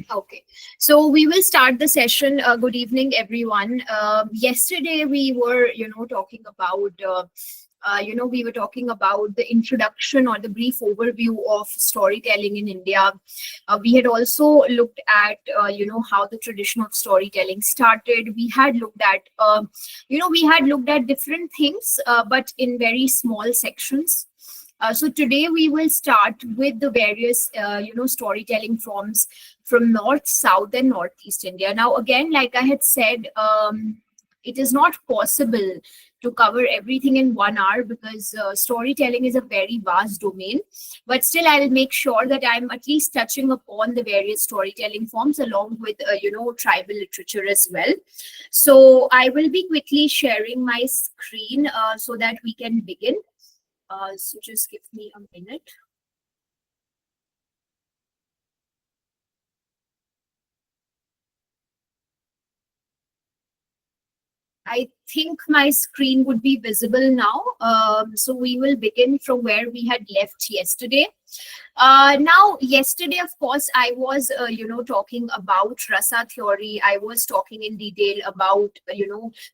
Okay, so we will start the session. Good evening, everyone. Yesterday we were, talking about, we were talking about the introduction or the brief overview of storytelling in India. We had also looked at, how the tradition of storytelling started. We had looked at, different things, but in very small sections. So today we will start with the various, storytelling forms from North, South, and Northeast India. Now, again, like I had said, it is not possible to cover everything in 1 hour because storytelling is a very vast domain. But still, I'll make sure that I'm at least touching upon the various storytelling forms along with, tribal literature as well. So I will be quickly sharing my screen so that we can begin. So just give me a minute. I think my screen would be visible now. So we will begin from where we had left yesterday. Now, yesterday, of course, I was, talking about rasa theory. I was talking in detail about,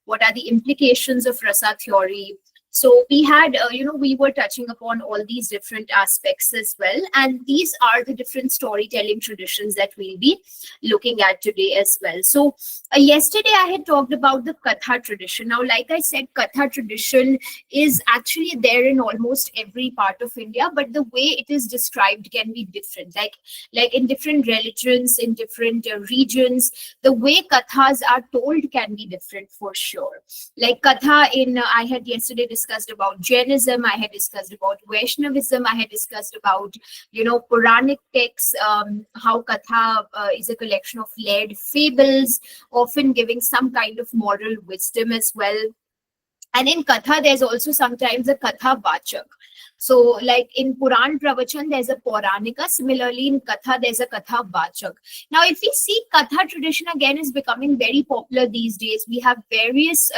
what are the implications of rasa theory. So we had, we were touching upon all these different aspects as well. And these are the different storytelling traditions that we'll be looking at today as well. So yesterday I had talked about the Katha tradition. Now, like I said, Katha tradition is actually there in almost every part of India, but the way it is described can be different. Like in different religions, in different regions, the way Kathas are told can be different for sure. Like Katha in, I had yesterday discussed about Jainism, I had discussed about Vaishnavism, I had discussed about, Puranic texts, how Katha is a collection of layered fables, often giving some kind of moral wisdom as well. And in Katha, there's also sometimes a Katha Vachak. So, like in Puran Pravachan, there's a Puranika. Similarly, in Katha, there's a Katha Vachak. Now, if we see Katha tradition again is becoming very popular these days, we have various,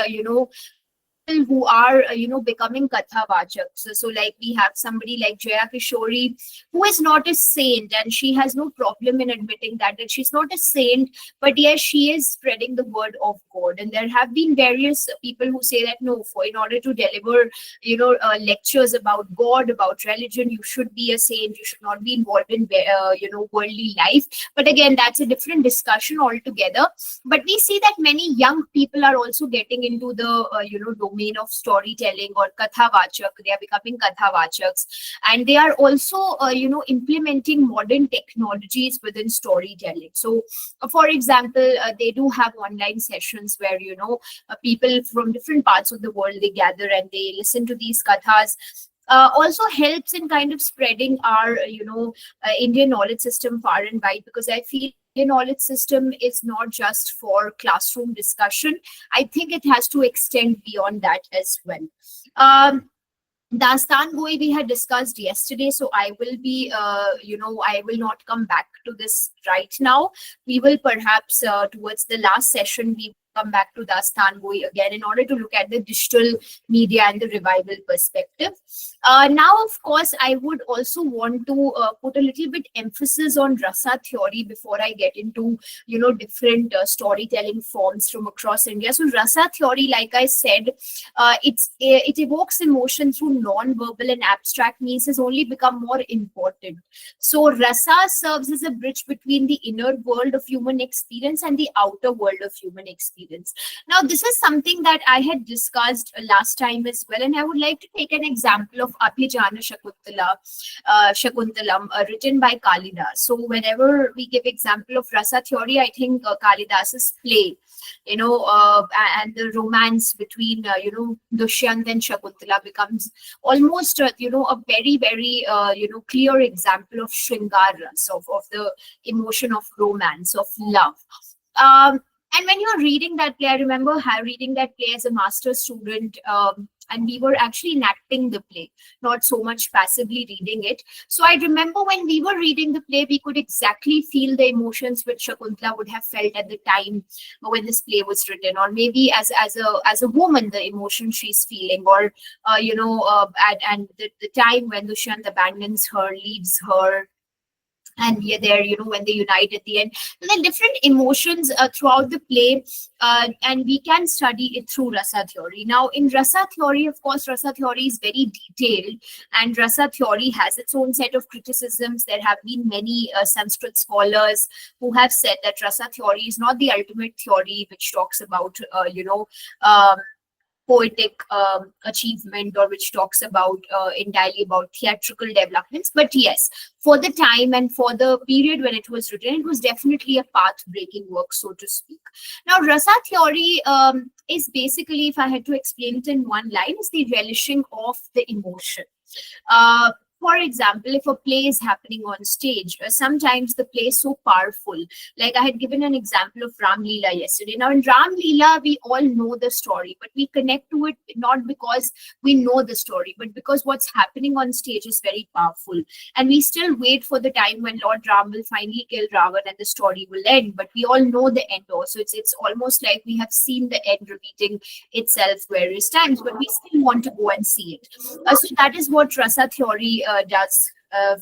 people who are becoming katha vachaks. So like we have somebody like Jaya Kishori, who is not a saint, and she has no problem in admitting that she's not a saint, but yes, she is spreading the word of God. And there have been various people who say that no, for in order to deliver lectures about God, about religion, you should be a saint, you should not be involved in worldly life. But again, that's a different discussion altogether. But we see that many young people are also getting into the domain of storytelling or katha vachak. They are becoming katha vachaks, and they are also implementing modern technologies within storytelling. So for example, they do have online sessions where people from different parts of the world, they gather and they listen to these kathas. Also helps in kind of spreading our Indian knowledge system far and wide, because I feel Indian knowledge system is not just for classroom discussion. I think it has to extend beyond that as well. Dastan Goi we had discussed yesterday, so I will be, I will not come back to this right now. We will perhaps towards the last session, we come back to Dastan Goi again in order to look at the digital media and the revival perspective. Now, of course, I would also want to put a little bit emphasis on rasa theory before I get into, different storytelling forms from across India. So rasa theory, like I said, it evokes emotion through non-verbal and abstract means has only become more important. So rasa serves as a bridge between the inner world of human experience and the outer world of human experience. Now, this is something that I had discussed last time as well, and I would like to take an example of Abhijana Shakuntalam, written by Kalidas. So whenever we give example of rasa theory, I think Kalidas's play, and the romance between, Dushyant and Shakuntala becomes almost, a very, very, clear example of Shringar Ras, of the emotion of romance, of love. And when you're reading that play, I remember reading that play as a master student, and we were actually enacting the play, not so much passively reading it. So I remember when we were reading the play, we could exactly feel the emotions which Shakuntala would have felt at the time when this play was written, or maybe as a woman, the emotion she's feeling, or and the time when Dushyant abandons her, leaves her, and we are there, when they unite at the end. And then different emotions throughout the play, and we can study it through rasa theory. Now, in rasa theory, of course, rasa theory is very detailed, and rasa theory has its own set of criticisms. There have been many Sanskrit scholars who have said that rasa theory is not the ultimate theory which talks about, poetic achievement, or which talks about entirely about theatrical developments. But yes, for the time and for the period when it was written, it was definitely a path-breaking work, so to speak. Now, rasa theory is basically, if I had to explain it in one line, is the relishing of the emotion. For example, if a play is happening on stage, sometimes the play is so powerful. Like I had given an example of Ram Leela yesterday. Now, in Ram Leela, we all know the story, but we connect to it not because we know the story, but because what's happening on stage is very powerful. And we still wait for the time when Lord Ram will finally kill Ravan and the story will end. But we all know the end also. It's almost like we have seen the end repeating itself various times, but we still want to go and see it. So that is what rasa theory does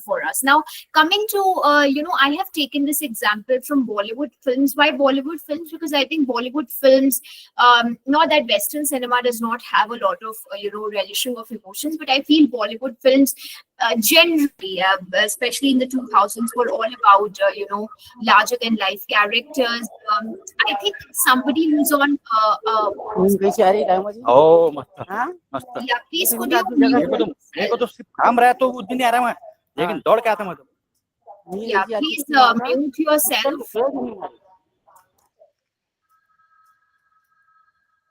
for us. Now, coming to, I have taken this example from Bollywood films. Why Bollywood films? Because I think Bollywood films, not that Western cinema does not have a lot of, relishing of emotions, but I feel Bollywood films generally, especially in the 2000s, were all about, larger than life characters. I think somebody who's on, ओ मस्त मस्त yeah, please could मेरे you mute को तो सिर्फ काम रहा है तो उस दिन नहीं आ रहा मैं, लेकिन दौड़ के आता मैं तो yeah, please mute yourself.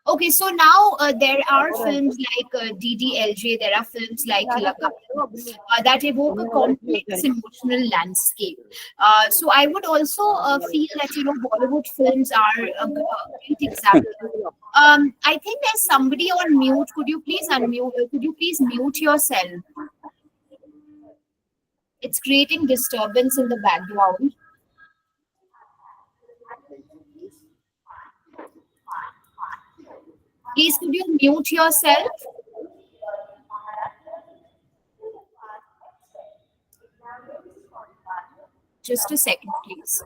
Okay, so now there are films like DDLJ, there are films like Lagan that evoke a complex emotional landscape. So I would also feel that, Bollywood films are a great example. I think there's somebody on mute. Could you please unmute? Could you please mute yourself? It's creating disturbance in the background. Please, could you mute yourself? Just a second, please.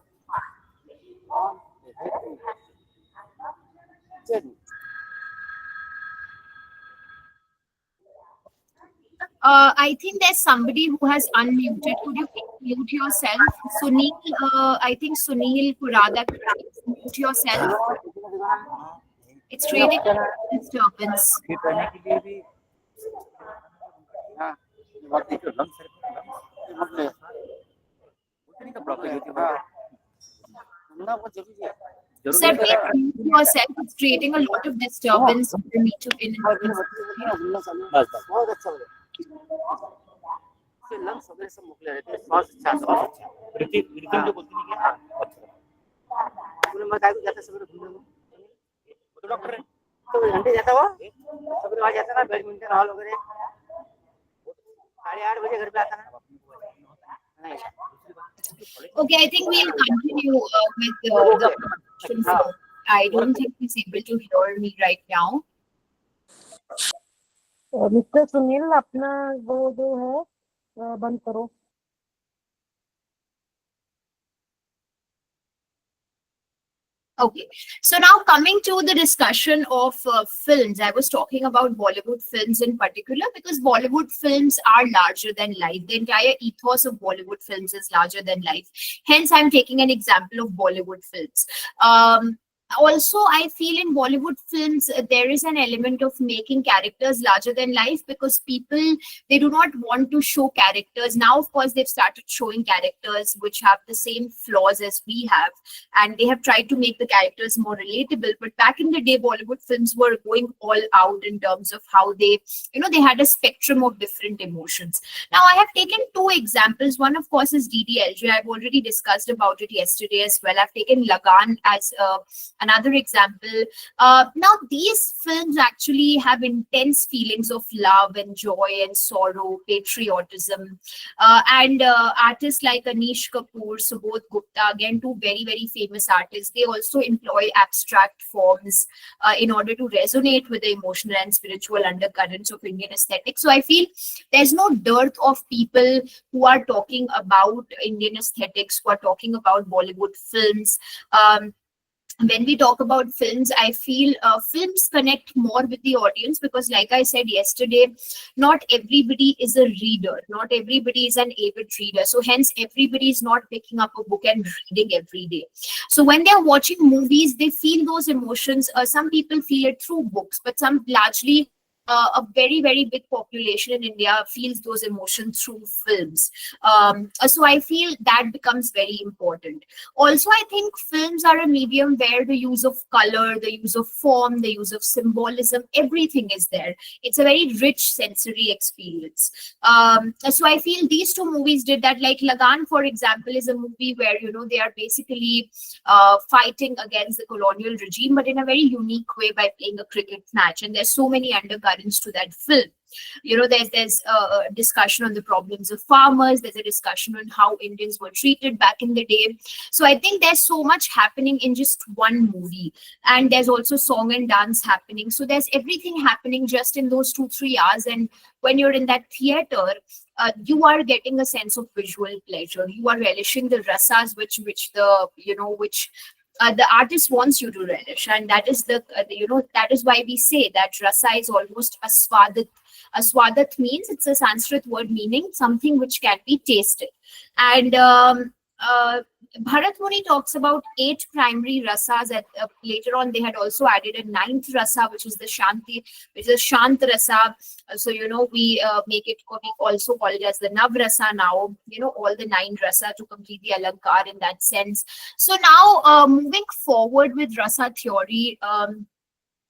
I think there's somebody who has unmuted. Could you please mute yourself? Sunil, I think Sunil Kurada, could you please mute yourself? It's creating disturbance. Sir, please mute yourself. It's creating a lot of disturbance for me to in. Doctor है तो घंटे जाता हुआ सब वहां जाता ना badminton hall वगैरह 8:30 बजे घर पे आता ना. Okay, I think we'll continue with the question flow. I don't think he's able to hear me right now. Mister Sunil अपना वो जो है बंद करो. Okay, so now coming to the discussion of films, I was talking about Bollywood films in particular because Bollywood films are larger than life. The entire ethos of Bollywood films is larger than life. Hence, I'm taking an example of Bollywood films. Also, I feel in Bollywood films, there is an element of making characters larger than life because people, they do not want to show characters. Now, of course, they've started showing characters which have the same flaws as we have. And they have tried to make the characters more relatable. But back in the day, Bollywood films were going all out in terms of how they, they had a spectrum of different emotions. Now, I have taken two examples. One, of course, is DDLJ. I've already discussed about it yesterday as well. I've taken Lagan as another example. Now these films actually have intense feelings of love and joy and sorrow, patriotism, and artists like Anish Kapoor, Subodh Gupta, again two very very famous artists, they also employ abstract forms in order to resonate with the emotional and spiritual undercurrents of Indian aesthetics. So I feel there's no dearth of people who are talking about Indian aesthetics, who are talking about Bollywood films. When we talk about films, I feel films connect more with the audience because, like I said yesterday, not everybody is a reader, not everybody is an avid reader. So, hence, everybody is not picking up a book and reading every day. So, when they're watching movies, they feel those emotions. Some people feel it through books, but some largely a very very big population in India feels those emotions through films. So I feel that becomes very important. Also, I think films are a medium where the use of color, the use of form, the use of symbolism, everything is there. It's a very rich sensory experience. So I feel these two movies did that. Like Lagan, for example, is a movie where they are basically fighting against the colonial regime, but in a very unique way by playing a cricket match. And there's so many undercurrents to that film. There's a discussion on the problems of farmers. There's a discussion on how Indians were treated back in the day. So I think there's so much happening in just one movie, and there's also song and dance happening. So there's everything happening just in those 2-3 hours. And when you're in that theater, you are getting a sense of visual pleasure. You are relishing the rasas which the artist wants you to relish, and that is that is why we say that rasa is almost a swadat. A swadat means, it's a Sanskrit word meaning something which can be tasted. And Bharat Muni talks about 8 primary rasas. Later on, they had also added a 9th rasa, which is the Shanti, which is Shant rasa. So we we also call it as the Nav rasa now. All the 9 rasa to complete the Alankar in that sense. So now moving forward with rasa theory.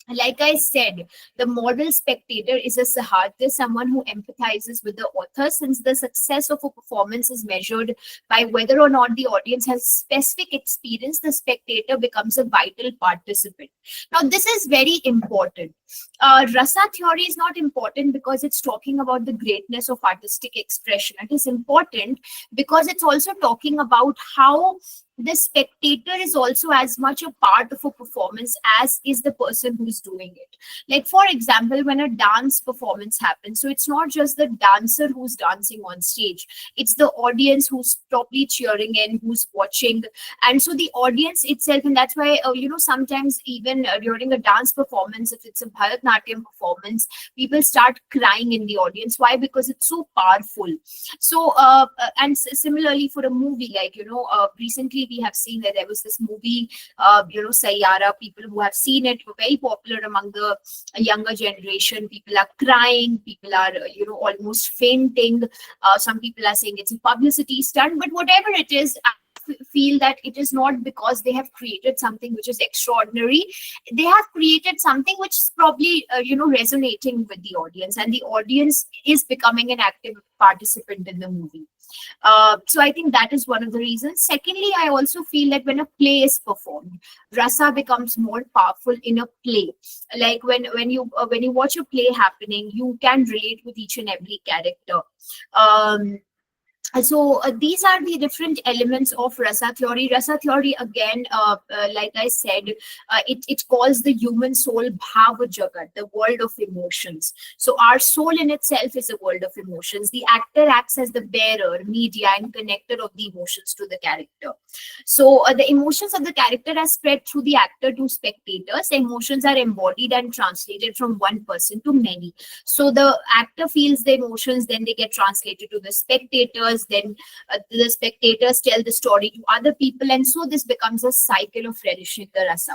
Like I said, the model spectator is a saharsar, someone who empathizes with the author, since the success of a performance is measured by whether or not the audience has specific experience. The spectator becomes a vital participant. Now, this is very important. Rasa theory is not important because it's talking about the greatness of artistic expression. It is important because it's also talking about how the spectator is also as much a part of a performance as is the person who's doing it. Like, for example, when a dance performance happens, so it's not just the dancer who's dancing on stage, it's the audience who's probably cheering in, who's watching. And so the audience itself, and that's why sometimes even during a dance performance, if it's a Bharatnatyam performance, people start crying in the audience. Why? Because it's so powerful. So similarly for a movie, like recently we have seen that there was this movie, Sayyara. People who have seen it were very popular among the younger generation. People are crying, people are, almost fainting. Some people are saying it's a publicity stunt, but whatever it is, I feel that it is not because they have created something which is extraordinary. They have created something which is probably, resonating with the audience, and the audience is becoming an active participant in the movie. So I think that is one of the reasons. Secondly, I also feel that when a play is performed, rasa becomes more powerful in a play. Like when you watch a play happening, you can relate with each and every character. So these are the different elements of rasa theory. Rasa theory, again, like I said, it calls the human soul bhava jagat, the world of emotions. So our soul in itself is a world of emotions. The actor acts as the bearer, media, and connector of the emotions to the character. So the emotions of the character are spread through the actor to spectators. The emotions are embodied and translated from one person to many. So the actor feels the emotions, then they get translated to the spectators. Then the spectators tell the story to other people, and so this becomes a cycle of relishing the rasa.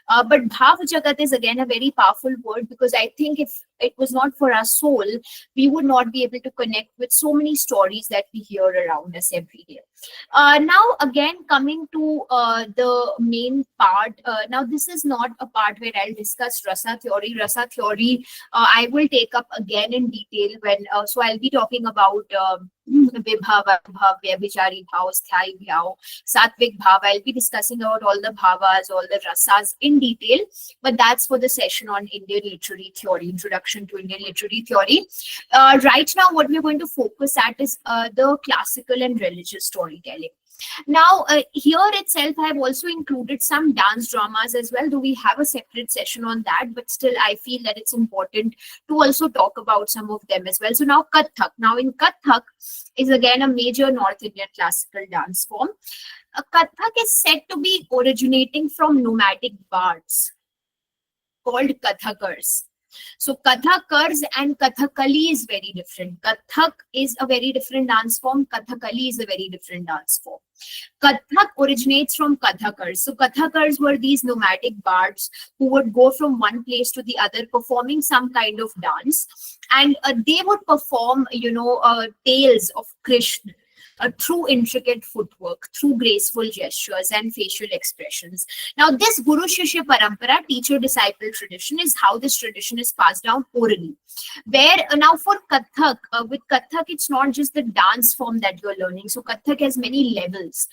But bhav jagat is again a very powerful word, because I think if it was not for our soul, we would not be able to connect with so many stories that we hear around us every day. Now, again, coming to the main part. Now, this is not a part where I'll discuss rasa theory. Rasa theory, I will take up again in detail when. So I'll be talking about Vibhav, Vibhav, Vyabhichari Bhav, Sthai Bhav, Satvik Bhav. I'll be discussing about all the bhavas, all the rasas in detail. But that's for the session on Indian literary theory, introduction to Indian literary theory. Right now, what we're going to focus at is the classical and religious storytelling. Now, here itself, I have also included some dance dramas as well, though we have a separate session on that, but still I feel that it's important to also talk about some of them as well. So now Kathak. Now in Kathak is again a major North Indian classical dance form. Kathak is said to be originating from nomadic bards called Kathakars. So Kathakars and Kathakali is very different. Kathak is a very different dance form. Kathakali is a very different dance form. Kathak originates from Kathakars. So Kathakars were these nomadic bards who would go from one place to the other performing some kind of dance. And they would perform, tales of Krishna. Through intricate footwork, through graceful gestures and facial expressions. Now, this Guru Shishya Parampara, teacher-disciple tradition, is how this tradition is passed down orally. Where now for Kathak, with Kathak, it's not just the dance form that you're learning. So Kathak has many levels,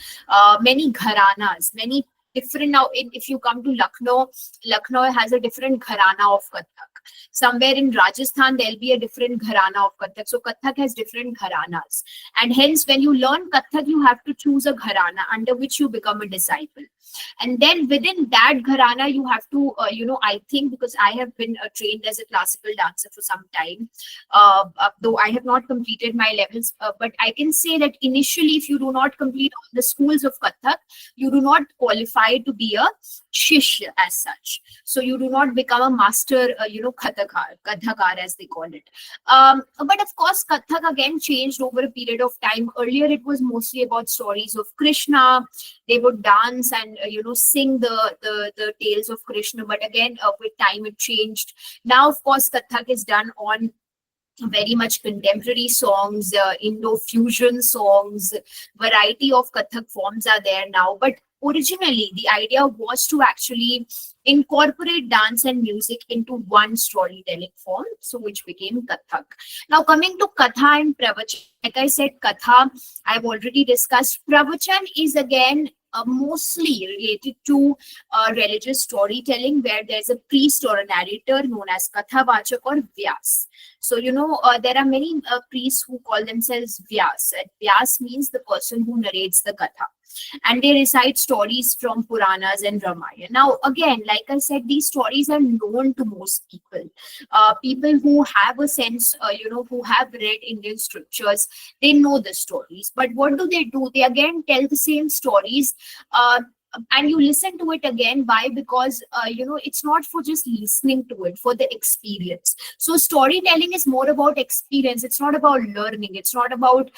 many gharanas, many different. Now, if you come to Lucknow, Lucknow has a different gharana of Kathak. Somewhere in Rajasthan, there'll be a different gharana of Kathak. So Kathak has different gharanas. And hence, when you learn Kathak, you have to choose a gharana under which you become a disciple. And then within that gharana, you have to, I think, because I have been trained as a classical dancer for some time, though I have not completed my levels, but I can say that initially, if you do not complete all the schools of Kathak, you do not qualify to be a shishya as such. So you do not become a master, Kathakar as they call it. But of course, Kathak again changed over a period of time. Earlier, it was mostly about stories of Krishna. They would dance and sing the tales of Krishna. But again, with time, it changed. Now, of course, Kathak is done on very much contemporary songs, Indo-fusion songs. Variety of Kathak forms are there now. But originally, the idea was to actually incorporate dance and music into one storytelling form, so which became Kathak. Now, coming to Katha and Pravachan, like I said, Katha, I've already discussed. Pravachan is again mostly related to religious storytelling, where there's a priest or a narrator known as Kathavachak or Vyas. So, there are many priests who call themselves Vyas. And Vyas means the person who narrates the Katha. And they recite stories from Puranas and Ramayana. Now, again, like I said, these stories are known to most people. People who have a sense, who have read Indian scriptures, they know the stories. But what do? They again tell the same stories. And you listen to it again. Why? Because, it's not for just listening to it, for the experience. So storytelling is more about experience. It's not about learning. It's not about,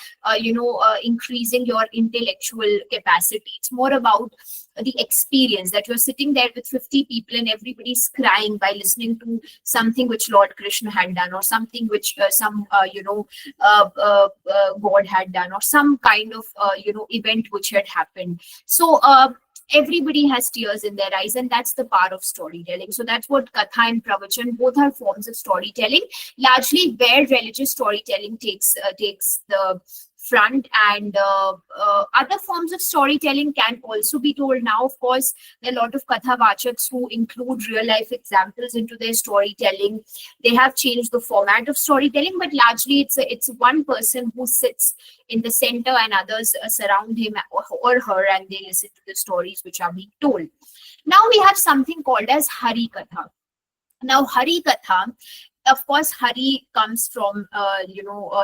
increasing your intellectual capacity. It's more about the experience that you're sitting there with 50 people and everybody's crying by listening to something which Lord Krishna had done, or something which God had done, or some kind of, event which had happened. So, everybody has tears in their eyes, and that's the part of storytelling. So that's what Katha and Pravachan, both are forms of storytelling, largely where religious storytelling takes the front, and other forms of storytelling can also be told. Now, of course, there are a lot of Kathavachaks who include real life examples into their storytelling. They have changed the format of storytelling, but largely it's one person who sits in the center and others surround him or her, and they listen to the stories which are being told. Now we have something called as Hari Katha. Now, Hari Katha, of course, Hari comes from,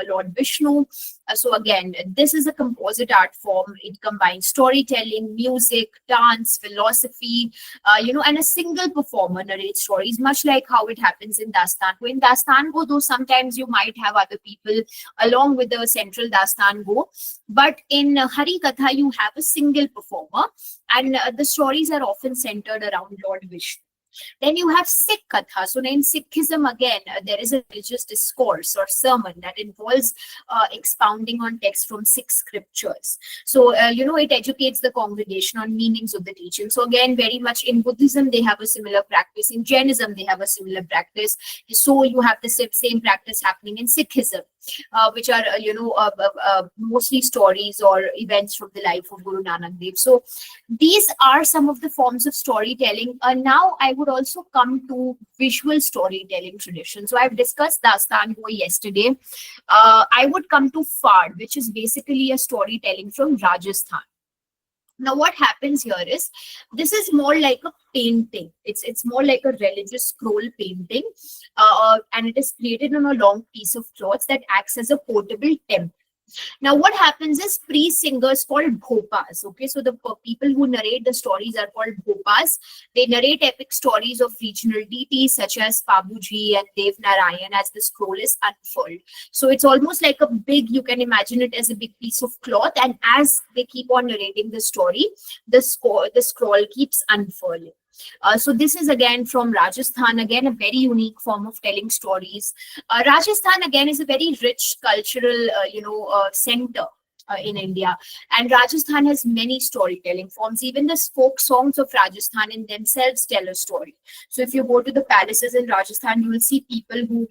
Lord Vishnu. So again, this is a composite art form. It combines storytelling, music, dance, philosophy, and a single performer narrates stories, much like how it happens in Dastan Go. In Dastan Go, though, sometimes you might have other people along with the central Dastan Go. But in Hari Katha, you have a single performer, and the stories are often centered around Lord Vishnu. Then you have Sikh Katha. So in Sikhism, again, there is a religious discourse or sermon that involves expounding on texts from Sikh scriptures. So, it educates the congregation on meanings of the teaching. So again, very much in Buddhism, they have a similar practice. In Jainism, they have a similar practice. So you have the same practice happening in Sikhism, which are, mostly stories or events from the life of Guru Nanak Dev. So these are some of the forms of storytelling. Now I would also come to visual storytelling tradition. So I've discussed Dastan Goi yesterday. I would come to Fard, which is basically a storytelling from Rajasthan. Now, what happens here is, this is more like a painting. It's more like a religious scroll painting, and it is created on a long piece of cloth that acts as a portable temple. Now, what happens is, priest singers called bhopas. Okay, so the people who narrate the stories are called bhopas. They narrate epic stories of regional deities such as Babuji and Dev Narayan as the scroll is unfurled. So it's almost like a big, you can imagine it as a big piece of cloth, and as they keep on narrating the story, the scroll keeps unfurling. So this is again from Rajasthan, again a very unique form of telling stories. Rajasthan again is a very rich cultural, center in India, and Rajasthan has many storytelling forms. Even the folk songs of Rajasthan in themselves tell a story. So if you go to the palaces in Rajasthan, you will see people who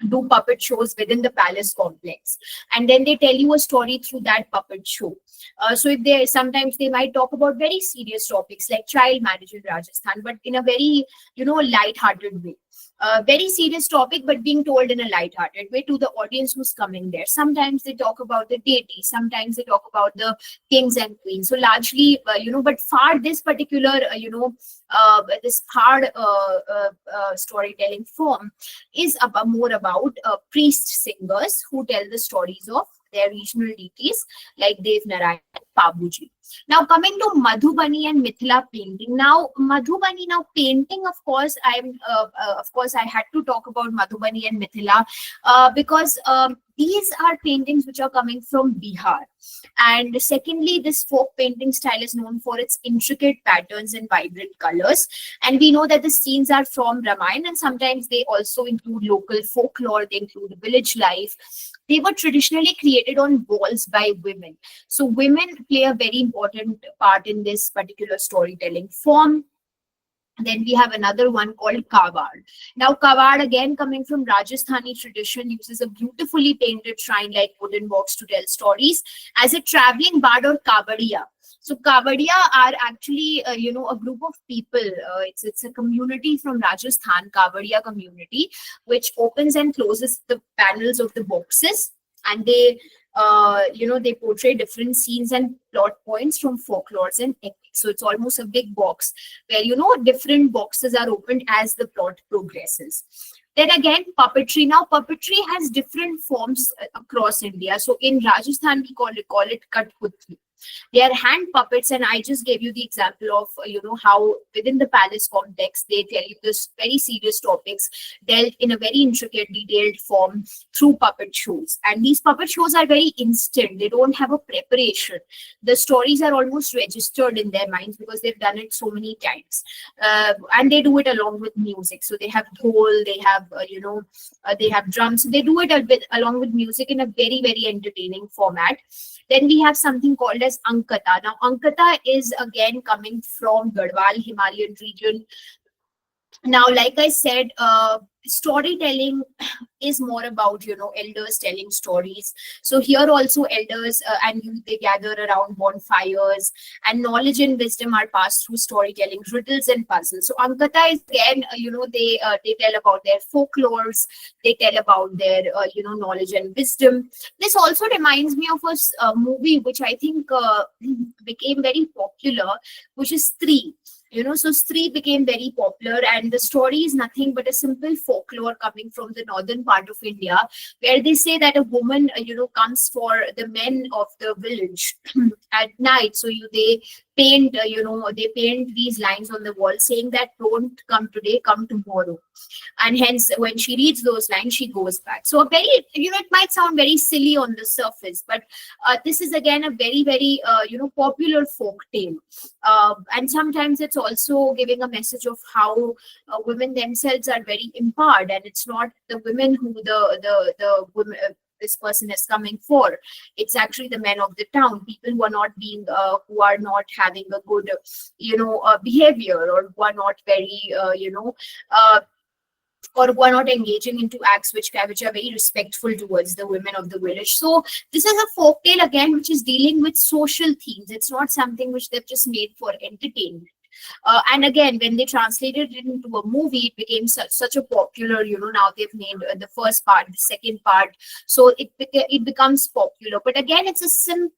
do puppet shows within the palace complex, and then they tell you a story through that puppet show. So if sometimes they might talk about very serious topics like child marriage in Rajasthan, but in a very light-hearted way. Very serious topic, but being told in a light-hearted way to the audience who's coming there. Sometimes they talk about the deity, sometimes they talk about the kings and queens. So largely, but Fard, this particular, this Fard storytelling form is more about priest singers who tell the stories of their regional deities like Dev Narayan and Babuji. Now coming to Madhubani and Mithila painting. Now Madhubani, painting, of course, I had to talk about Madhubani and Mithila because these are paintings which are coming from Bihar. And secondly, this folk painting style is known for its intricate patterns and vibrant colors. And we know that the scenes are from Ramayana, and sometimes they also include local folklore, they include village life. They were traditionally created on walls by women. So women play a very important part in this particular storytelling form. Then we have another one called Kawad. Now, Kawad, again coming from Rajasthani tradition, uses a beautifully painted shrine-like wooden box to tell stories as a traveling bard or Kavadiya. So Kavadiya are actually, a group of people. It's a community from Rajasthan, Kavadiya community, which opens and closes the panels of the boxes, and they portray different scenes and plot points from folklores and epics. So it's almost a big box where, different boxes are opened as the plot progresses. Then again, puppetry. Now, puppetry has different forms across India. So in Rajasthan, we call it Kathputli. They are hand puppets, and I just gave you the example of how within the palace context they tell you this very serious topics dealt in a very intricate, detailed form through puppet shows. And these puppet shows are very instant; they don't have a preparation. The stories are almost registered in their minds because they've done it so many times, and they do it along with music. So they have dhol, they have they have drums. So they do it along with music in a very, very entertaining format. Then we have something called as Ankata. Now, Ankata is again coming from Garhwal Himalayan region. Now, like I said, storytelling is more about, elders telling stories. So here also elders and youth, they gather around bonfires, and knowledge and wisdom are passed through storytelling, riddles and puzzles. So Ankata is again, they tell about their folklores, they tell about their, knowledge and wisdom. This also reminds me of a movie which I think became very popular, which is Stree. So Stree became very popular, and the story is nothing but a simple folklore coming from the northern part of India, where they say that a woman, comes for the men of the village at night. So they paint, they paint these lines on the wall saying that don't come today, come tomorrow. And hence, when she reads those lines, she goes back. So a very, it might sound very silly on the surface, but this is again a very, very, popular folk tale. And sometimes it's also giving a message of how women themselves are very empowered, and it's not the women who the women, this person is coming for. It's actually the men of the town, people who are not being, who are not having a good, behavior, or who are not very, or who are not engaging into acts which are very respectful towards the women of the village. So this is a folktale again, which is dealing with social themes. It's not something which they've just made for entertainment. And again, when they translated it into a movie, it became such a popular, now they've made the first part, the second part. So it becomes popular. But again, it's a simple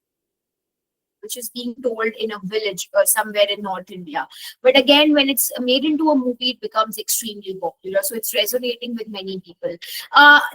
which is being told in a village or somewhere in North India. But again, when it's made into a movie, it becomes extremely popular. So it's resonating with many people.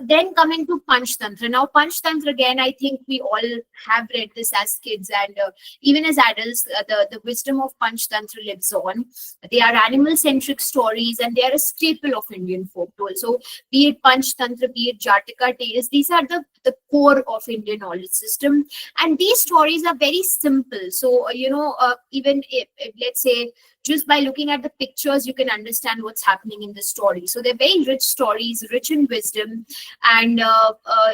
Then coming to Panchtantra. Now, Panchtantra, again, I think we all have read this as kids, and even as adults, the wisdom of Panchtantra lives on. They are animal-centric stories, and they are a staple of Indian folklore. So be it Panchtantra, be it Jataka tales, these are the core of Indian knowledge system. And these stories are very simple. So, even if, let's say, just by looking at the pictures, you can understand what's happening in the story. So they're very rich stories, rich in wisdom. And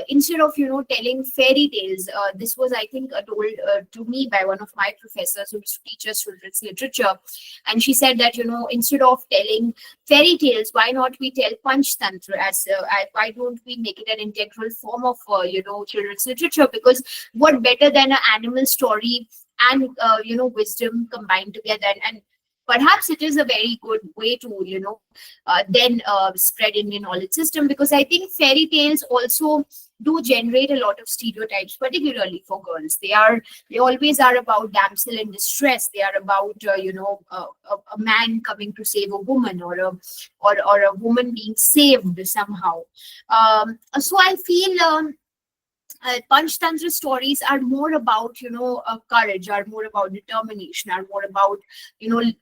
instead of, telling fairy tales, this was, I think, told to me by one of my professors who used to teach us children's literature. And she said that, instead of telling fairy tales, why not we tell Panchtantra? Why don't we make it an integral form of, children's literature? Because what better than an animal story and, wisdom combined together? And perhaps it is a very good way to, then spread Indian knowledge system, because I think fairy tales also do generate a lot of stereotypes, particularly for girls. They always are about damsel in distress. They are about, a man coming to save a woman, or a woman being saved somehow. So I feel Panchtantra stories are more about, courage, are more about determination, are more about,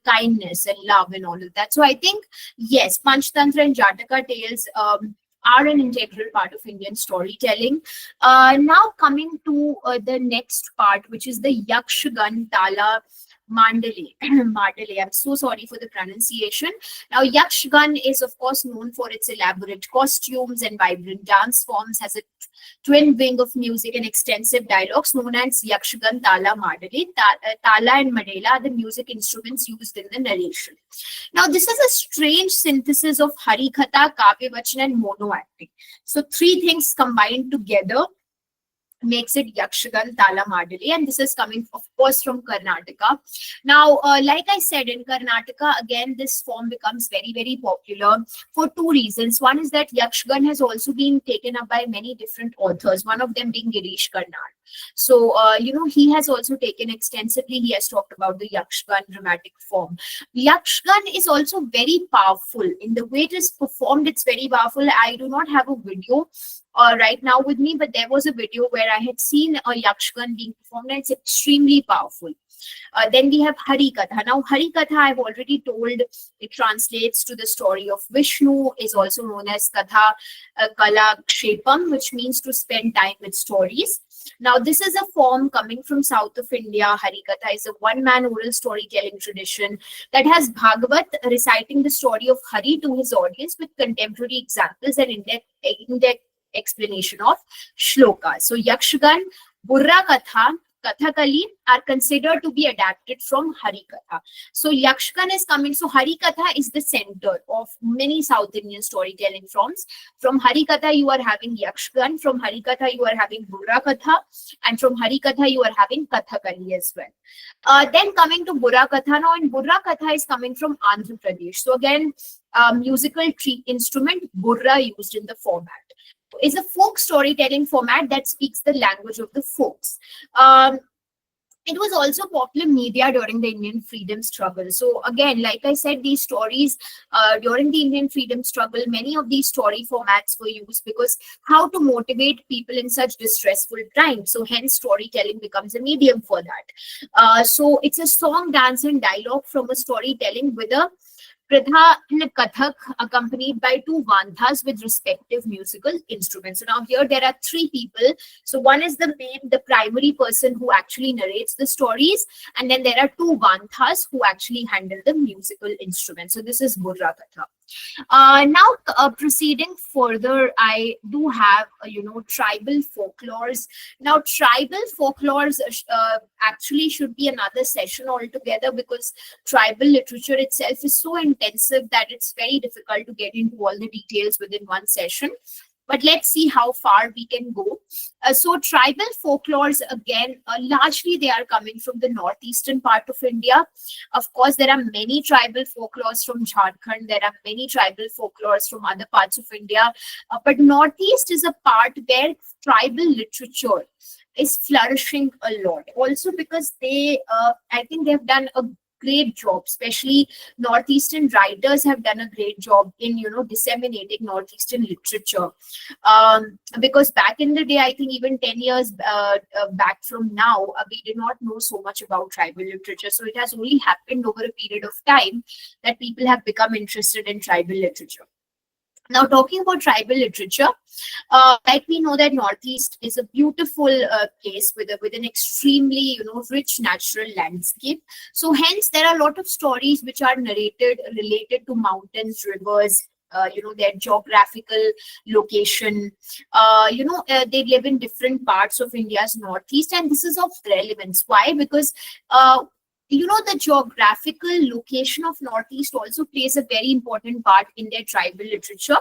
kindness and love and all of that. So I think, yes, Panchtantra and Jataka tales are an integral part of Indian storytelling. Now coming to the next part, which is the Yakshgan Tala Mandale. Mandale. I'm so sorry for the pronunciation. Now, Yakshgan is, of course, known for its elaborate costumes and vibrant dance forms, has a twin wing of music and extensive dialogues known as Yakshgan Tala Mandale. Tala and Mandala are the music instruments used in the narration. Now, this is a strange synthesis of Harikatha, Kavya Vachan, and mono acting. So, three things combined together makes it Yakshgan Tala Mandale, and this is coming, of course, from Karnataka. Now, like I said, in Karnataka, again, this form becomes very, very popular for two reasons. One is that Yakshgan has also been taken up by many different authors, one of them being Girish Karnad. So, he has also taken extensively, he has talked about the Yakshgan dramatic form. Yakshgan is also very powerful. In the way it is performed, it's very powerful. I do not have a video right now with me, but there was a video where I had seen a Yakshgan being performed, and it's extremely powerful. Then we have Harikatha. Now, Harikatha, I've already told, it translates to the story of Vishnu, is also known as Katha Kala Kshepam, which means to spend time with stories. Now, this is a form coming from south of India. Harikatha is a one-man oral storytelling tradition that has Bhagavat reciting the story of Hari to his audience with contemporary examples and in-depth explanation of shlokas. So Yakshgan, Burra Katha, Kathakali are considered to be adapted from Harikatha. So Yakshgan is coming. So Harikatha is the center of many South Indian storytelling forms. From Harikatha, you are having Yakshgan. From Harikatha, you are having Burra Katha. And from Harikatha, you are having Kathakali as well. Then coming to Burra Katha. Now, in Burra Katha is coming from Andhra Pradesh. So again, musical instrument, Burra, used in the format. Is a folk storytelling format that speaks the language of the folks. it was also popular media during the Indian freedom struggle. So again, like I said, these stories during the Indian freedom struggle, many of these story formats were used because how to motivate people in such distressful times. So hence storytelling becomes a medium for that. So it's a song, dance and dialogue from a storytelling with a Pradhan Kathak accompanied by two Vanthas with respective musical instruments. So now here there are three people. So one is the primary person who actually narrates the stories, and then there are two Vanthas who actually handle the musical instruments. So this is Burra Katha. Now, proceeding further, I do have, tribal folklores. Now, tribal folklores actually should be another session altogether, because tribal literature itself is so intensive that it's very difficult to get into all the details within one session. But let's see how far we can go. So tribal folklores, again, largely they are coming from the northeastern part of India. Of course, there are many tribal folklores from Jharkhand. There are many tribal folklores from other parts of India. But northeast is a part where tribal literature is flourishing a lot. Also because I think they've done a great job, especially northeastern writers have done a great job in disseminating northeastern literature, because back in the day, I think even 10 years back from now, we did not know so much about tribal literature. So it has only happened over a period of time that people have become interested in tribal literature. Now, talking about tribal literature, like we know that Northeast is a beautiful place with an extremely, rich natural landscape. So hence, there are a lot of stories which are narrated related to mountains, rivers, their geographical location. They live in different parts of India's Northeast, and this is of relevance. Why? Because the geographical location of Northeast also plays a very important part in their tribal literature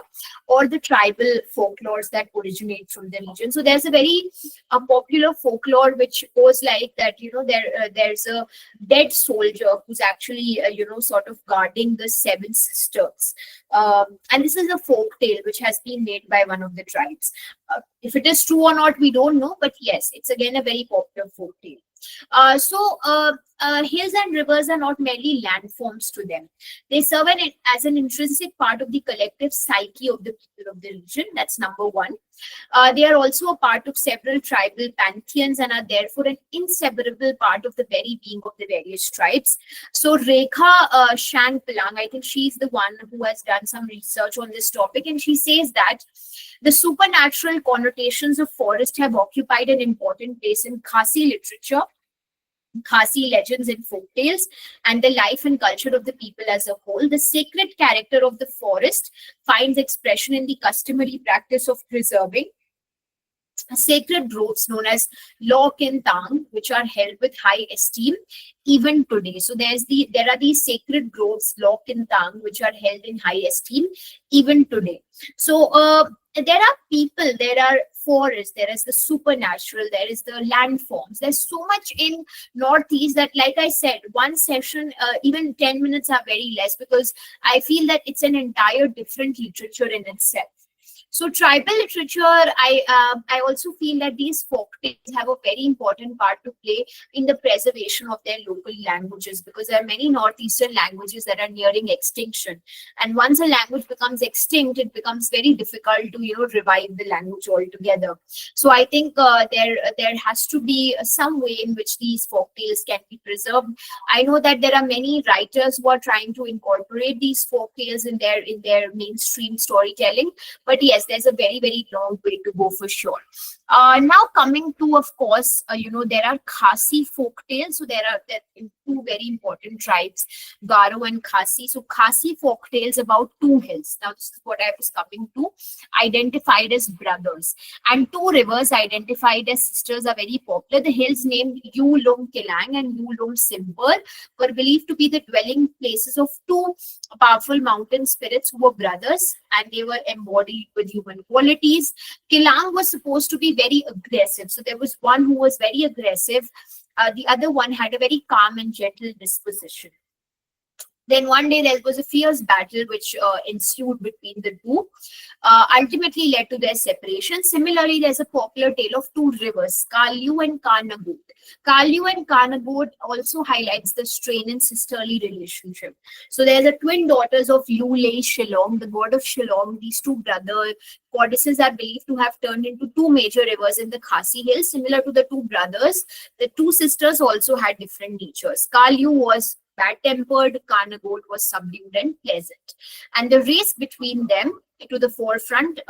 or the tribal folklores that originate from the region. So there's a very popular folklore which goes like that, there's a dead soldier who's actually, sort of guarding the seven sisters. And this is a folk tale which has been made by one of the tribes. If it is true or not, we don't know, but yes, it's again a very popular folk tale. Hills and rivers are not merely landforms to them. They serve as an intrinsic part of the collective psyche of the people of the region. That's number one. They are also a part of several tribal pantheons and are therefore an inseparable part of the very being of the various tribes. So Rekha Shang Pilang, I think she's the one who has done some research on this topic, and she says that the supernatural connotations of forest have occupied an important place in Khasi literature, Khasi legends and folktales, and the life and culture of the people as a whole. The sacred character of the forest finds expression in the customary practice of preserving sacred groves known as Lok and Tang, which are held with high esteem even today. So there are these sacred groves, Lok and Tang, which are held in high esteem even today. So there are people, there are forests, there is the supernatural, there is the landforms. There's so much in Northeast that, like I said, one session, even 10 minutes are very less, because I feel that it's an entire different literature in itself. So tribal literature, I also feel that these folk tales have a very important part to play in the preservation of their local languages, because there are many Northeastern languages that are nearing extinction. And once a language becomes extinct, it becomes very difficult to, revive the language altogether. So I think there has to be some way in which these folk tales can be preserved. I know that there are many writers who are trying to incorporate these folk tales in their mainstream storytelling. But yes, there's a very, very long way to go for sure. Now coming to, of course, there are Khasi folk tales. So there are two very important tribes, Garo and Khasi. So Khasi folk tales about two hills. Now this is what I was coming to, identified as brothers. And two rivers identified as sisters are very popular. The hills named Yulung Kilang and Yulung Simpur were believed to be the dwelling places of two powerful mountain spirits who were brothers, and they were embodied with human qualities. Kilang was supposed to be very aggressive. So there was one who was very aggressive. The other one had a very calm and gentle disposition. Then one day there was a fierce battle which ensued between the two, ultimately led to their separation. Similarly, there's a popular tale of two rivers, Kalyu and Karnagut. Kalyu and Karnagut also highlights the strain in sisterly relationship. So there's a twin daughters of Lule Shillong, the god of Shillong. These two brother goddesses are believed to have turned into two major rivers in the Khasi Hills. Similar to the two brothers, the two sisters also had different natures. Kalyu was bad-tempered, Karnagot was subdued and pleasant. And the race between them to the forefront,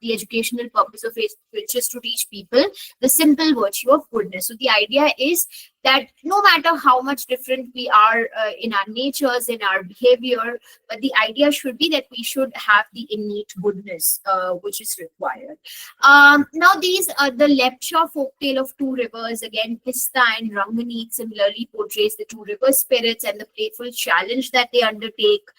the educational purpose of it, which is to teach people the simple virtue of goodness. So the idea is that no matter how much different we are in our natures, in our behavior, but the idea should be that we should have the innate goodness which is required. Now these are the Lepcha folktale of two rivers. Again, Pista and Ranganeet similarly portrays the two river spirits and the playful challenge that they undertake.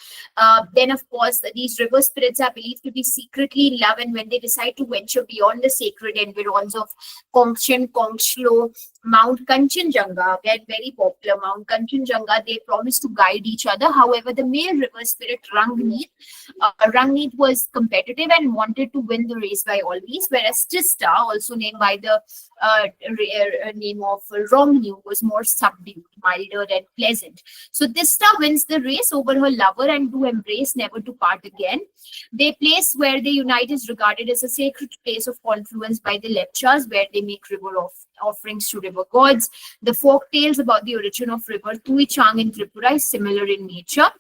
Then of course these river spirits are believed to be secretly in love, and when they decide to venture beyond the sacred environs of Kongshen, Kongshlo, Mount Kanchenjunga, again very popular Mount Kanchenjunga, they promise to guide each other. However, the male river spirit Rangneet was competitive and wanted to win the race by all means, whereas Tista, also named by the name of Romnu, was more subdued, milder and pleasant. So Tista wins the race over her lover and do embrace, never to part again. The place where they unite is regarded as a sacred place of confluence by the Lepchas, where they make river offerings to river gods. The folk tales about the origin of river Tuichang in Tripura is similar in nature.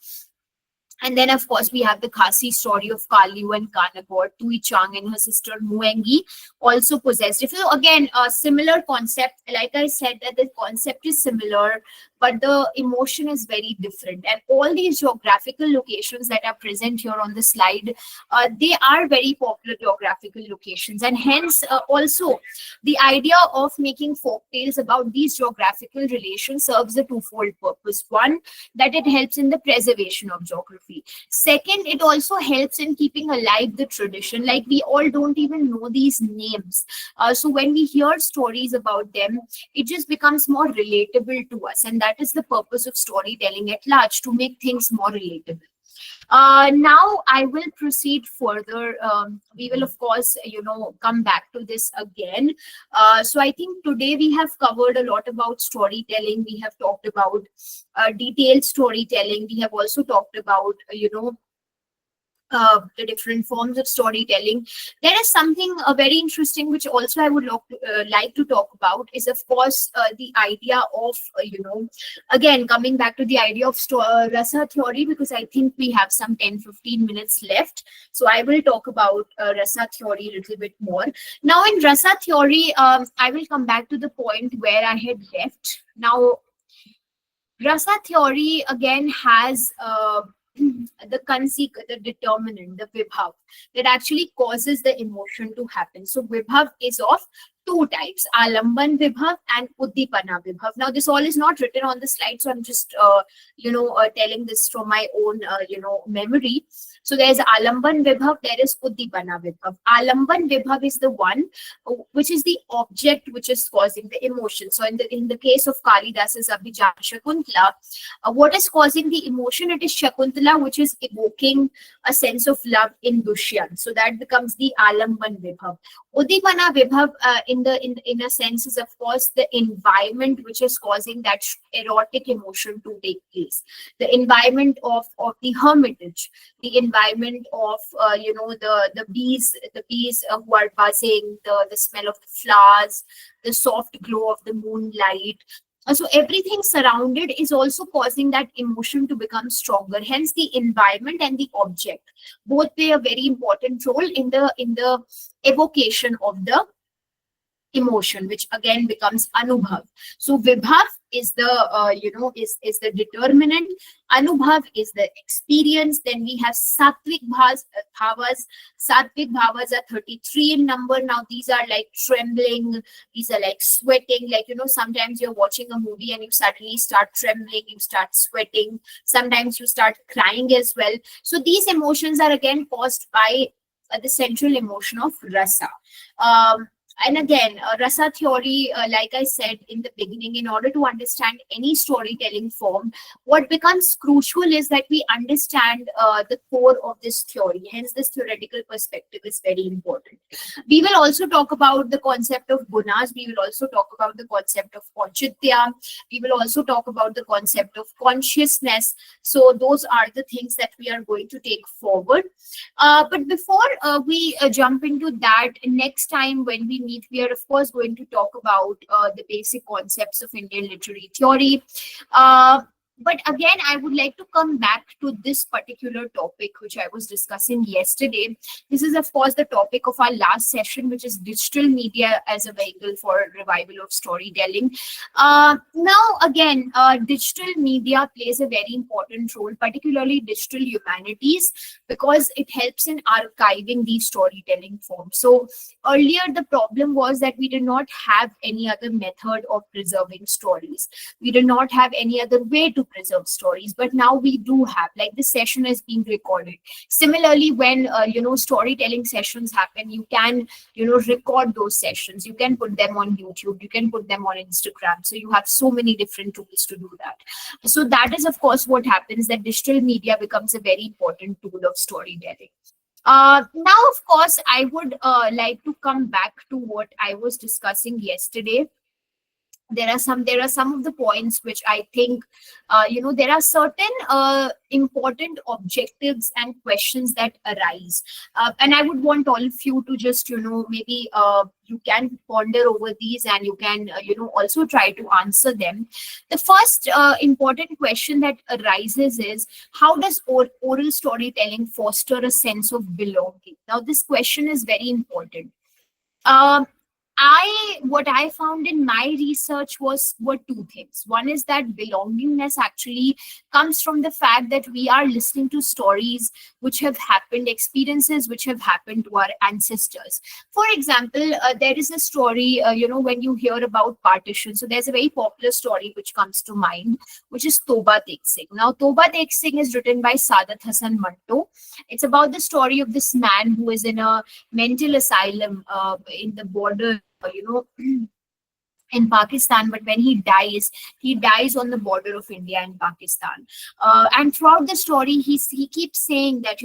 And then, of course, we have the Khasi story of Kalyu and Karnagot. Tuichang and her sister Muengi also possessed it. So again, a similar concept. Like I said, that the concept is similar, but the emotion is very different. And all these geographical locations that are present here on the slide, they are very popular geographical locations. And hence, also, the idea of making folk tales about these geographical relations serves a twofold purpose. One, that it helps in the preservation of geography. Second, it also helps in keeping alive the tradition. Like, we all don't even know these names. So when we hear stories about them, it just becomes more relatable to us. And that is the purpose of storytelling at large, to make things more relatable. Now I will proceed further. We will, of course, come back to this again. So I think today we have covered a lot about storytelling. We have talked about detailed storytelling. We have also talked about, the different forms of storytelling. There is something very interesting which also I would like to talk about is, of course, the idea of, again, coming back to the idea of rasa theory, because I think we have some 10-15 minutes left. So I will talk about rasa theory a little bit more. Now in rasa theory, I will come back to the point where I had left. Now, rasa theory again has the determinant, the vibhav, that actually causes the emotion to happen. So vibhav is of two types, Alamban Vibhav and Uddipana Vibhav. Now, this all is not written on the slide, so I'm just, telling this from my own, memory. So there's Alamban Vibhav, there is Uddipana Vibhav. Alamban Vibhav is the one which is the object which is causing the emotion. So in the case of Kalidas's Abhijan Shakuntala, what is causing the emotion? It is Shakuntala, which is evoking a sense of love in Dushyant. So that becomes the Alamban Vibhav. Uddipana Vibhav, in a sense, is of course the environment which is causing that erotic emotion to take place. The environment of the hermitage, the environment of the bees who are buzzing, the smell of the flowers, the soft glow of the moonlight. So everything surrounded is also causing that emotion to become stronger. Hence, the environment and the object both play a very important role in the evocation of the emotion, which again becomes Anubhav. So Vibhav is the is the determinant. Anubhav is the experience. Then we have Sattvic bhavas. Sattvic bhavas are 33 in number. Now these are like trembling. These are like sweating. Like, sometimes you're watching a movie and you suddenly start trembling. You start sweating. Sometimes you start crying as well. So these emotions are again caused by the central emotion of rasa. And again, rasa theory, like I said in the beginning, in order to understand any storytelling form, what becomes crucial is that we understand the core of this theory. Hence, this theoretical perspective is very important. We will also talk about the concept of gunas. We will also talk about the concept of auchitya. We will also talk about the concept of consciousness. So those are the things that we are going to take forward. But before we jump into that, next time when we meet, we are of course going to talk about the basic concepts of Indian literary theory. But again, I would like to come back to this particular topic, which I was discussing yesterday. This is, of course, the topic of our last session, which is digital media as a vehicle for revival of storytelling. Now, again, digital media plays a very important role, particularly digital humanities, because it helps in archiving these storytelling forms. So earlier, the problem was that we did not have any other method of preserving stories. We did not have any other way to preserve stories, but now we do have, like this session is being recorded. Similarly, when storytelling sessions happen, you can record those sessions, you can put them on YouTube, you can put them on Instagram. So you have so many different tools to do that. So that is of course what happens, that digital media becomes a very important tool of storytelling. Now, of course, I would like to come back to what I was discussing yesterday. There are some of the points which I think there are certain important objectives and questions that arise, and I would want all of you to just maybe you can ponder over these, and you can also try to answer them. The first important question that arises is, how does oral storytelling foster a sense of belonging? Now this question is very important. What I found in my research were two things. One is that belongingness actually comes from the fact that we are listening to stories which have happened, experiences which have happened to our ancestors. For example, there is a story, when you hear about partition. So there's a very popular story which comes to mind, which is Toba Tek Singh. Now, Toba Tek Singh is written by Saadat Hasan Manto. It's about the story of this man who is in a mental asylum in the border, in Pakistan, but when he dies on the border of India and Pakistan. And throughout the story, he keeps saying that,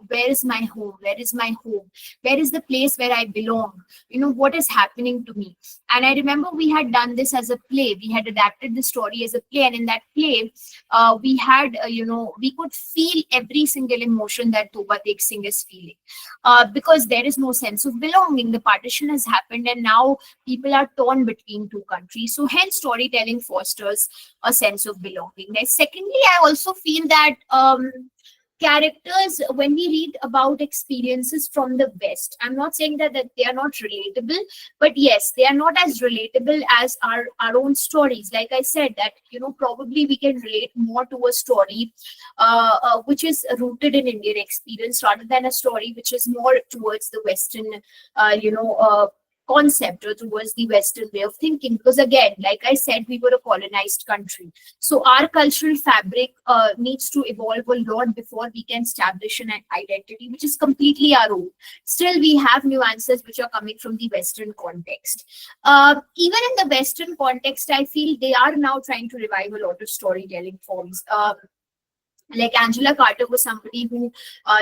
where is my home? Where is my home? Where is the place where I belong? What is happening to me? And I remember we had done this as a play. We had adapted the story as a play. And in that play, we had, we could feel every single emotion that Toba Tek Singh is feeling. Because there is no sense of belonging. The partition has happened and now people are torn between two countries. So hence storytelling fosters a sense of belonging. And secondly, I also feel that characters, when we read about experiences from the West, I'm not saying that they are not relatable, but yes, they are not as relatable as our own stories. Like I said, that probably we can relate more to a story which is rooted in Indian experience rather than a story which is more towards the Western concept or towards the Western way of thinking. Because again, like I said, we were a colonized country. So our cultural fabric needs to evolve a lot before we can establish an identity which is completely our own. Still, we have nuances which are coming from the Western context. Even in the Western context, I feel they are now trying to revive a lot of storytelling forms. Like Angela Carter was somebody who,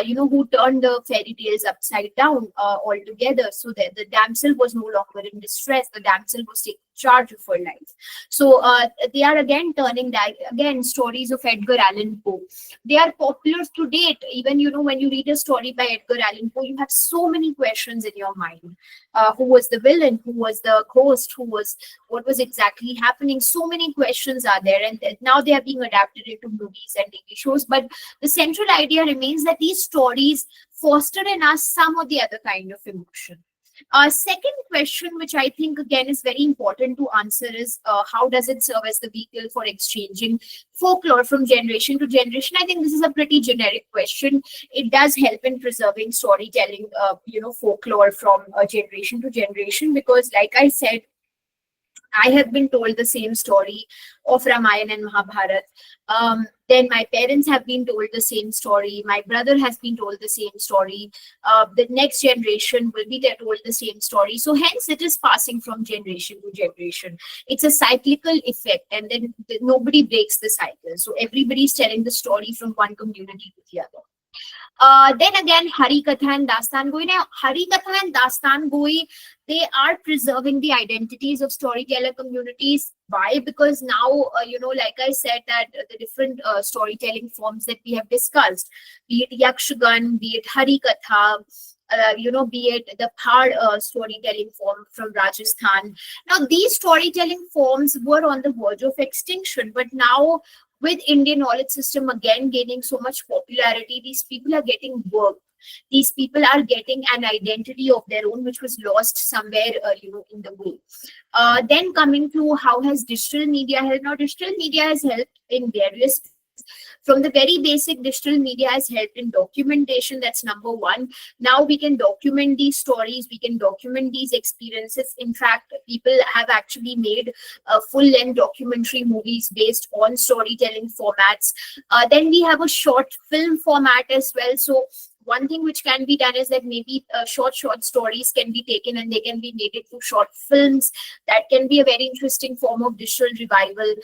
who turned the fairy tales upside down altogether, so that the damsel was no longer in distress. The damsel was taking charge of her life. So they are again turning that, again, stories of Edgar Allan Poe. They are popular to date. Even, when you read a story by Edgar Allan Poe, you have so many questions in your mind. Who was the villain? Who was the ghost? What was exactly happening? So many questions are there, and now they are being adapted into movies and TV shows. But the central idea remains that these stories foster in us some or the other kind of emotion. Second question, which I think again is very important to answer, is how does it serve as the vehicle for exchanging folklore from generation to generation? I think this is a pretty generic question. It does help in preserving storytelling, folklore from generation to generation, because like I said, I have been told the same story of Ramayana and Mahabharata. Then my parents have been told the same story. My brother has been told the same story. The next generation will be told the same story. So hence it is passing from generation to generation. It's a cyclical effect, and then nobody breaks the cycle. So everybody is telling the story from one community to the other. Then again, Harikatha and Dastan Goi. Now, Harikatha and Dastan Goi, they are preserving the identities of storyteller communities. Why? Because now, like I said, that the different storytelling forms that we have discussed, be it Yakshagan, be it Harikatha, be it the Phad storytelling form from Rajasthan. Now, these storytelling forms were on the verge of extinction, but now, with Indian knowledge system again gaining so much popularity, these people are getting work. These people are getting an identity of their own, which was lost somewhere, in the way. Then coming to how has digital media helped? Now, digital media has helped in various. From the very basic, digital media has helped in documentation. That's number one. Now we can document these stories. We can document these experiences. In fact, people have actually made full-length documentary movies based on storytelling formats. Then we have a short film format as well. So one thing which can be done is that maybe short stories can be taken and they can be made into short films. That can be a very interesting form of digital revival.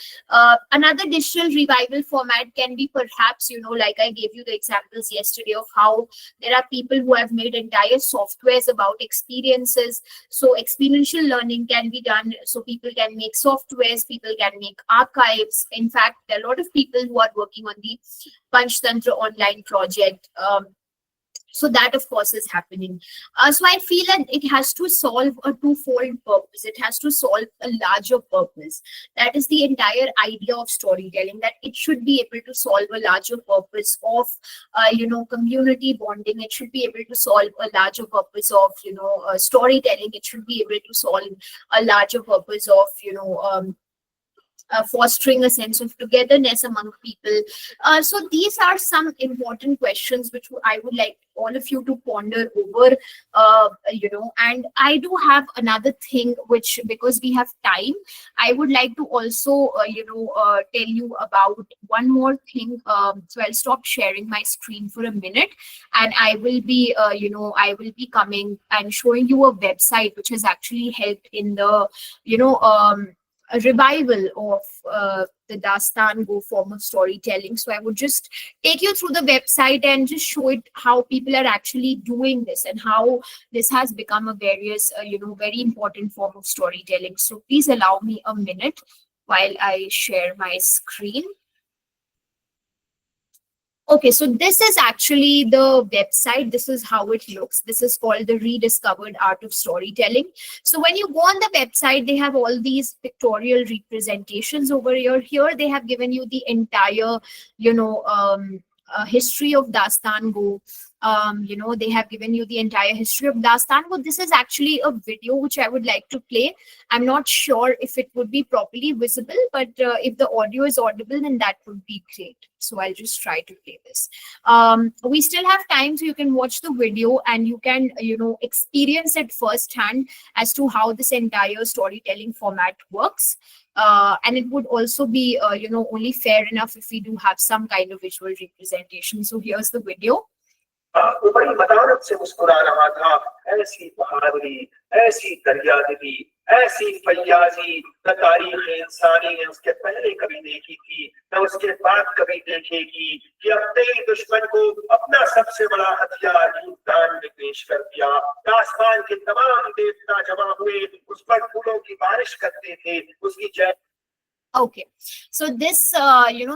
Another digital revival format can be perhaps, like I gave you the examples yesterday of how there are people who have made entire softwares about experiences. So experiential learning can be done. So people can make softwares, people can make archives. In fact, there are a lot of people who are working on the Panchtantra online project. So that, of course, is happening. So I feel that it has to solve a twofold purpose. It has to solve a larger purpose. That is the entire idea of storytelling, that it should be able to solve a larger purpose of, community bonding. It should be able to solve a larger purpose of, storytelling. It should be able to solve a larger purpose of, fostering a sense of togetherness among people. So these are some important questions which I would like all of you to ponder over, and I do have another thing which, because we have time, I would like to also, tell you about one more thing. So I'll stop sharing my screen for a minute, and I will be, I will be coming and showing you a website which has actually helped in the, a revival of the Dastan Go form of storytelling. So I would just take you through the website and just show it how people are actually doing this and how this has become a very important form of storytelling. So please allow me a minute while I share my screen. Okay, so this is actually the website. This is how it looks. This is called the Rediscovered Art of Storytelling. So when you go on the website, they have all these pictorial representations over here. Here they have given you the entire, history of Dastan Go. They have given you the entire history of Dastan Go. This is actually a video which I would like to play. I'm not sure if it would be properly visible, but if the audio is audible, then that would be great. So I'll just try to play this. We still have time, so you can watch the video and you can, experience it firsthand as to how this entire storytelling format works. And it would also be, only fair enough if we do have some kind of visual representation. So here's the video. बड़ी मदारत से मुस्कुरा रहा था, ऐसी बहादुरी, ऐसी दरियादिली, ऐसी फैयाजी न तारीख इंसानी ने उसके पहले कभी देखी थी, न उसके बाद कभी देखेगी, कि अपने ही दुश्मन को अपना सबसे बड़ा हथियार युद्धान में पेश कर दिया। आसमान के तमाम देवता जमा हुए, उस पर फूलों की बारिश करते थे, उसकी जय। Okay, so this,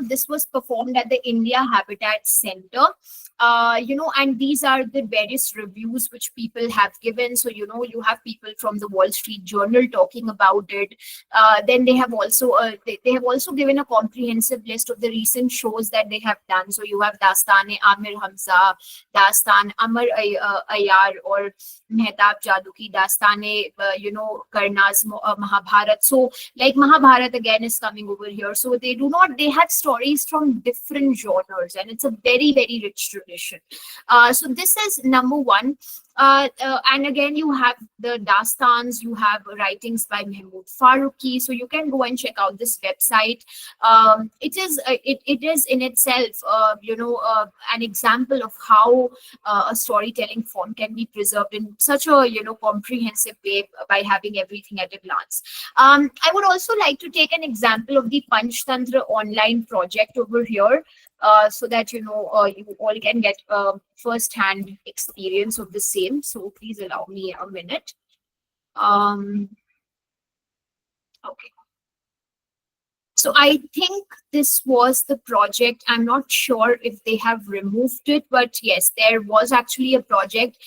this was performed at the India Habitat Center. And these are the various reviews which people have given. So, you have people from the Wall Street Journal talking about it. Then they have also given a comprehensive list of the recent shows that they have done. So you have Dastan-e-Amir Hamza, Dastan Amar Ayar, or Mehtab Jaduki, Dastan-e, Karna's Mahabharat. So like Mahabharat again is coming over here. So they have stories from different genres, and it's a very, very rich tradition. So this is number one. And again, you have the Dastans, you have writings by Mahmood Farooqi. So you can go and check out this website. It is in itself, an example of how a storytelling form can be preserved in such a comprehensive way by having everything at a glance. I would also like to take an example of the Panchtantra online project over here, so that you all can get first-hand experience of the same. So please allow me a minute. Okay. So I think this was the project. I'm not sure if they have removed it, but yes, there was actually a project.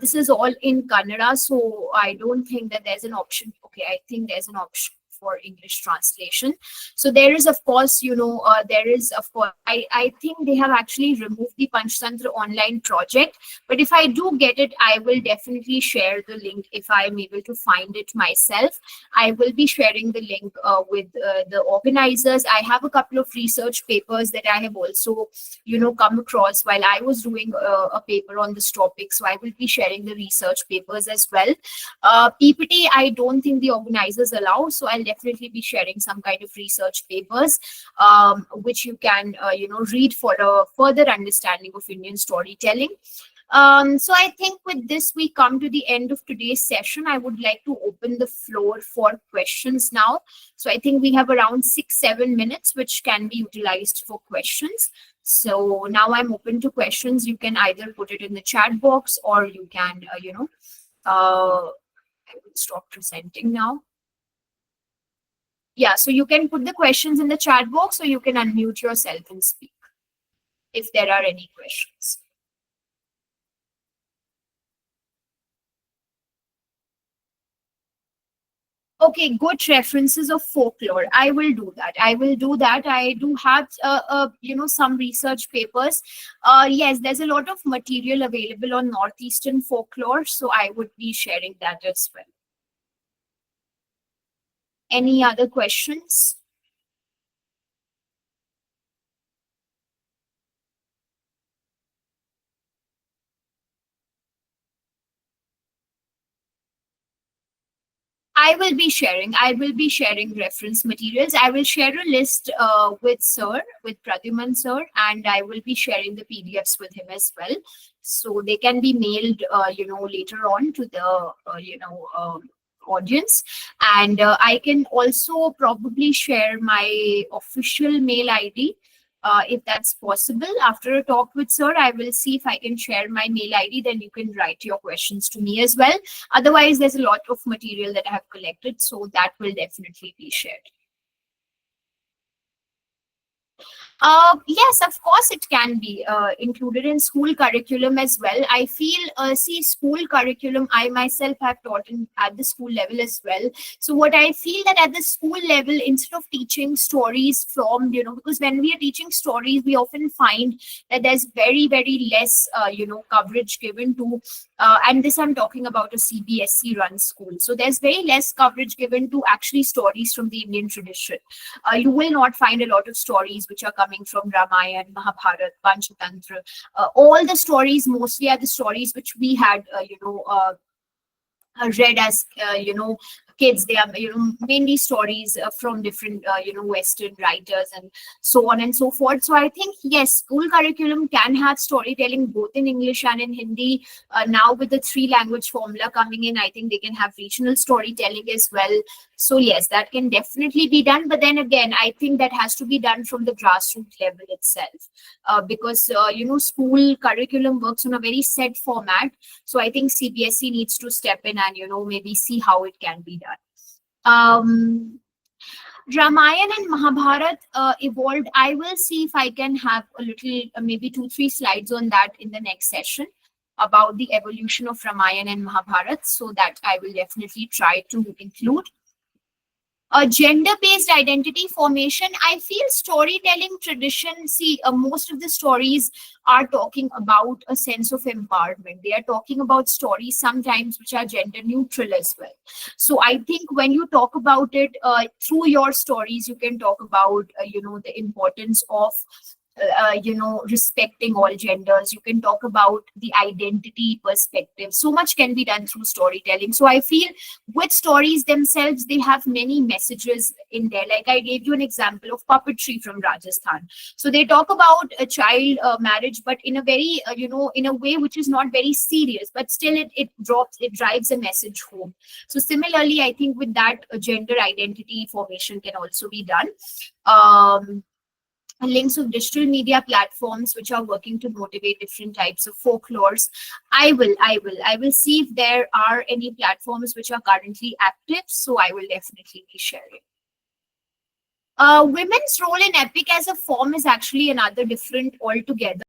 This is all in Kannada, so I don't think that there's an option. Okay, I think there's an option for English translation. So there is, of course, I think they have actually removed the Panchtantra online project. But if I do get it, I will definitely share the link if I'm able to find it myself. I will be sharing the link with the organizers. I have a couple of research papers that I have also, come across while I was doing a paper on this topic. So I will be sharing the research papers as well. PPT, I don't think the organizers allow. So I'll definitely be sharing some kind of research papers, which you can, read for a further understanding of Indian storytelling. So I think with this, we come to the end of today's session. I would like to open the floor for questions now. So I think we have around 6-7 minutes, which can be utilized for questions. So now I'm open to questions. You can either put it in the chat box, or you can, I will stop presenting now. Yeah, so you can put the questions in the chat box, or you can unmute yourself and speak if there are any questions. Okay, good references of folklore. I will do that. I do have, some research papers. Yes, there's a lot of material available on Northeastern folklore, so I would be sharing that as well. Any other questions? I will be sharing reference materials. I will share a list with Pradyuman sir, and I will be sharing the PDFs with him as well. So they can be mailed, later on to the, audience. And I can also probably share my official mail ID. If that's possible. After a talk with sir, I will see if I can share my mail ID, then you can write your questions to me as well. Otherwise, there's a lot of material that I have collected, so that will definitely be shared. Yes, of course, it can be included in school curriculum as well. I feel, school curriculum, I myself have taught at the school level as well. So what I feel that at the school level, instead of teaching stories from, because when we are teaching stories, we often find that there's very, very less, coverage given to, and this I'm talking about a CBSE run school. So there's very less coverage given to actually stories from the Indian tradition. You will not find a lot of stories which are coming from Ramayana, Mahabharata, Panchatantra. All the stories mostly are the stories which we had, read as, kids. They are, mainly stories from different, Western writers and so on and so forth. So I think, yes, school curriculum can have storytelling both in English and in Hindi. Now with the 3-language formula coming in, I think they can have regional storytelling as well. So yes, that can definitely be done. But then again, I think that has to be done from the grassroots level itself, because, school curriculum works on a very set format. So I think CBSE needs to step in and, maybe see how it can be done. Ramayana and Mahabharata evolved. I will see if I can have a little, maybe 2-3 slides on that in the next session about the evolution of Ramayana and Mahabharata. So that I will definitely try to include. Gender-based identity formation. I feel storytelling tradition, most of the stories are talking about a sense of empowerment. They are talking about stories sometimes which are gender neutral as well. So I think when you talk about it through your stories, you can talk about, the importance of respecting all genders. You can talk about the identity perspective. So much can be done through storytelling. So I feel with stories themselves, they have many messages in there. Like I gave you an example of puppetry from Rajasthan. So they talk about a child marriage, but in a very, in a way which is not very serious, but still it drives a message home. So similarly, I think with that, gender identity formation can also be done. Links of digital media platforms which are working to motivate different types of folklores. I will see if there are any platforms which are currently active. So I will definitely be sharing. Women's role in epic as a form is actually another different altogether.